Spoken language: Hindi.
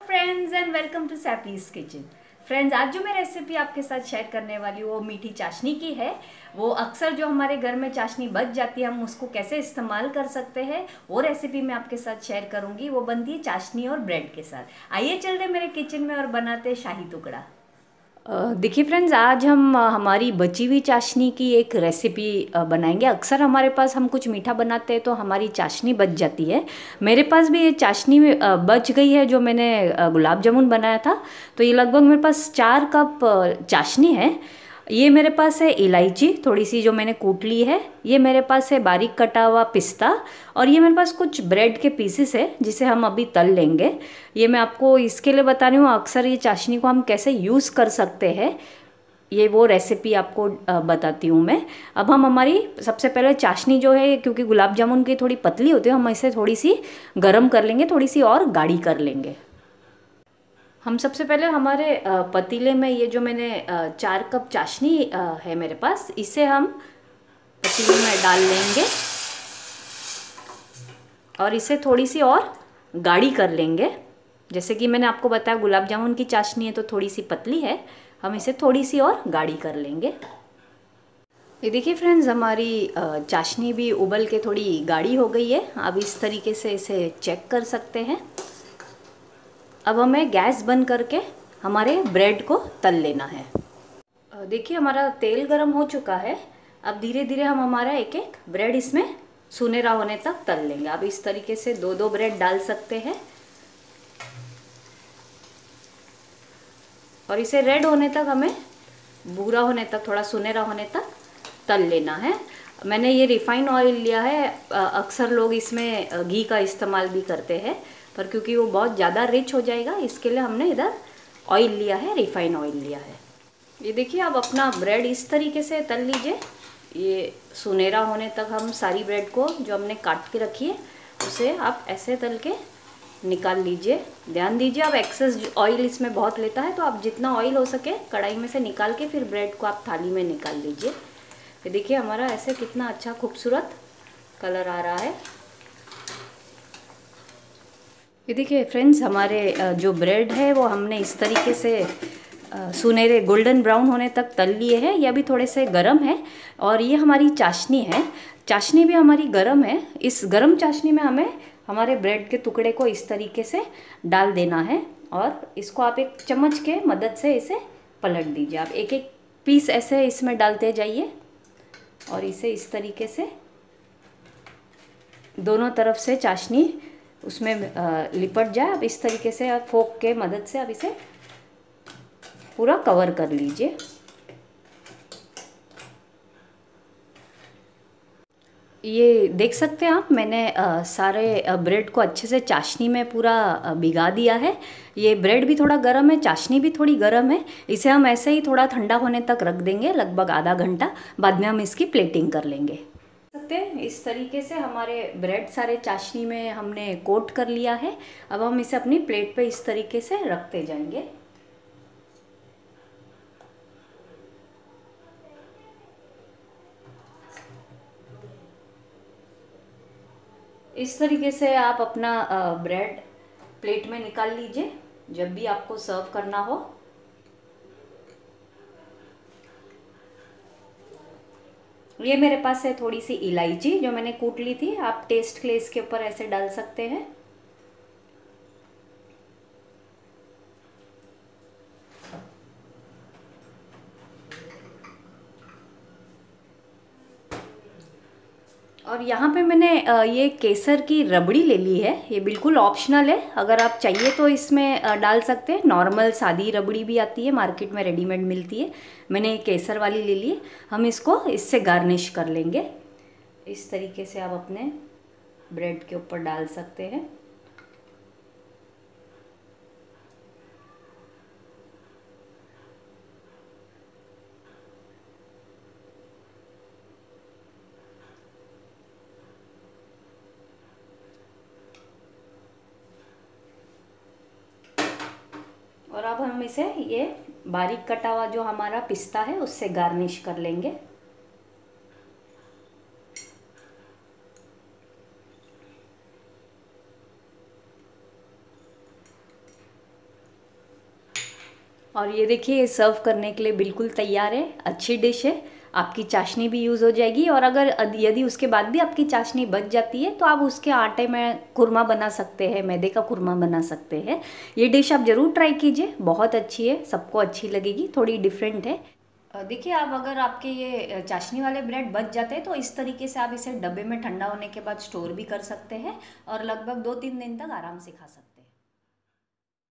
Friends and welcome to Saipi's kitchen. Friends, आज जो मैं रेसिपी आपके साथ शेयर करने वाली हूँ वो मीठी चाशनी की है। वो अक्सर जो हमारे घर में चाशनी बच जाती है, हम उसको कैसे इस्तेमाल कर सकते हैं वो रेसिपी मैं आपके साथ शेयर करूंगी। वो बनती है चाशनी और ब्रेड के साथ। आइए चलते मेरे किचन में और बनाते हैं शाही टुकड़ा। देखिए फ्रेंड्स, आज हम हमारी बची हुई चाशनी की एक रेसिपी बनाएंगे। अक्सर हमारे पास हम कुछ मीठा बनाते हैं तो हमारी चाशनी बच जाती है। मेरे पास भी ये चाशनी बच गई है जो मैंने गुलाब जामुन बनाया था। तो ये लगभग मेरे पास 4 कप चाशनी है। ये मेरे पास है इलायची थोड़ी सी जो मैंने कूट ली है। ये मेरे पास है बारीक कटा हुआ पिस्ता। और ये मेरे पास कुछ ब्रेड के पीसेस है जिसे हम अभी तल लेंगे। ये मैं आपको इसके लिए बता रही हूँ अक्सर ये चाशनी को हम कैसे यूज़ कर सकते हैं, ये वो रेसिपी आपको बताती हूँ मैं। अब हम हमारी सबसे पहले चाशनी जो है, क्योंकि गुलाब जामुन की थोड़ी पतली होती है, हम इसे थोड़ी सी गर्म कर लेंगे, थोड़ी सी और गाढ़ी कर लेंगे। हम सबसे पहले हमारे पतीले में ये जो मैंने 4 कप चाशनी है मेरे पास, इसे हम पतीले में डाल लेंगे और इसे थोड़ी सी और गाढ़ी कर लेंगे। जैसे कि मैंने आपको बताया गुलाब जामुन की चाशनी है तो थोड़ी सी पतली है, हम इसे थोड़ी सी और गाढ़ी कर लेंगे। ये देखिए फ्रेंड्स, हमारी चाशनी भी उबल के थोड़ी गाढ़ी हो गई है। अब इस तरीके से इसे चेक कर सकते हैं। अब हमें गैस बंद करके हमारे ब्रेड को तल लेना है। देखिए हमारा तेल गरम हो चुका है। अब धीरे धीरे हम हमारा एक एक ब्रेड इसमें सुनहरा होने तक तल लेंगे। आप इस तरीके से दो दो ब्रेड डाल सकते हैं और इसे रेड होने तक, हमें भूरा होने तक, थोड़ा सुनहरा होने तक तल लेना है। मैंने ये रिफाइंड ऑयल लिया है। अक्सर लोग इसमें घी का इस्तेमाल भी करते हैं, पर क्योंकि वो बहुत ज़्यादा रिच हो जाएगा इसके लिए हमने इधर ऑयल लिया है, रिफाइंड ऑयल लिया है। ये देखिए, आप अपना ब्रेड इस तरीके से तल लीजिए। ये सुनहरा होने तक हम सारी ब्रेड को जो हमने काट के रखी है उसे आप ऐसे तल के निकाल लीजिए। ध्यान दीजिए, आप एक्सेस ऑयल इसमें बहुत लेता है तो आप जितना ऑयल हो सके कढ़ाई में से निकाल के फिर ब्रेड को आप थाली में निकाल लीजिए। ये देखिए हमारा ऐसे कितना अच्छा खूबसूरत कलर आ रहा है। ये देखिए फ्रेंड्स, हमारे जो ब्रेड है वो हमने इस तरीके से सुनहरे गोल्डन ब्राउन होने तक तल लिए हैं। ये अभी थोड़े से गरम है। और ये हमारी चाशनी है, चाशनी भी हमारी गरम है। इस गरम चाशनी में हमें हमारे ब्रेड के टुकड़े को इस तरीके से डाल देना है और इसको आप एक चम्मच के मदद से इसे पलट दीजिए। आप एक एक पीस ऐसे इसमें डालते जाइए और इसे इस तरीके से दोनों तरफ से चाशनी उसमें लिपट जाए। अब इस तरीके से आप फोक के मदद से अब इसे पूरा कवर कर लीजिए। ये देख सकते हैं आप, मैंने सारे ब्रेड को अच्छे से चाशनी में पूरा भिगा दिया है। ये ब्रेड भी थोड़ा गर्म है, चाशनी भी थोड़ी गर्म है। इसे हम ऐसे ही थोड़ा ठंडा होने तक रख देंगे, लगभग आधा घंटा। बाद में हम इसकी प्लेटिंग कर लेंगे। सकते हैं इस तरीके से हमारे ब्रेड सारे चाशनी में हमने कोट कर लिया है। अब हम इसे अपनी प्लेट पे इस तरीके से रखते जाएंगे। इस तरीके से आप अपना ब्रेड प्लेट में निकाल लीजिए जब भी आपको सर्व करना हो। ये मेरे पास है थोड़ी सी इलायची जो मैंने कूट ली थी, आप टेस्ट के लिए इसके ऊपर ऐसे डाल सकते हैं। और यहाँ पे मैंने ये केसर की रबड़ी ले ली है। ये बिल्कुल ऑप्शनल है, अगर आप चाहिए तो इसमें डाल सकते हैं। नॉर्मल सादी रबड़ी भी आती है, मार्केट में रेडीमेड मिलती है। मैंने ये केसर वाली ले ली है। हम इसको इससे गार्निश कर लेंगे। इस तरीके से आप अपने ब्रेड के ऊपर डाल सकते हैं। और अब हम इसे ये बारीक कटा हुआ जो हमारा पिस्ता है उससे गार्निश कर लेंगे। और ये देखिए, ये सर्व करने के लिए बिल्कुल तैयार है। अच्छी डिश है। आपकी चाशनी भी यूज़ हो जाएगी, और अगर यदि उसके बाद भी आपकी चाशनी बच जाती है तो आप उसके आटे में कुरमा बना सकते हैं, मैदे का कुरमा बना सकते हैं। ये डिश आप ज़रूर ट्राई कीजिए, बहुत अच्छी है, सबको अच्छी लगेगी, थोड़ी डिफरेंट है। देखिए, आप अगर आपके ये चाशनी वाले ब्रेड बच जाते हैं तो इस तरीके से आप इसे डब्बे में ठंडा होने के बाद स्टोर भी कर सकते हैं और लगभग 2-3 दिन तक आराम से खा सकते हैं।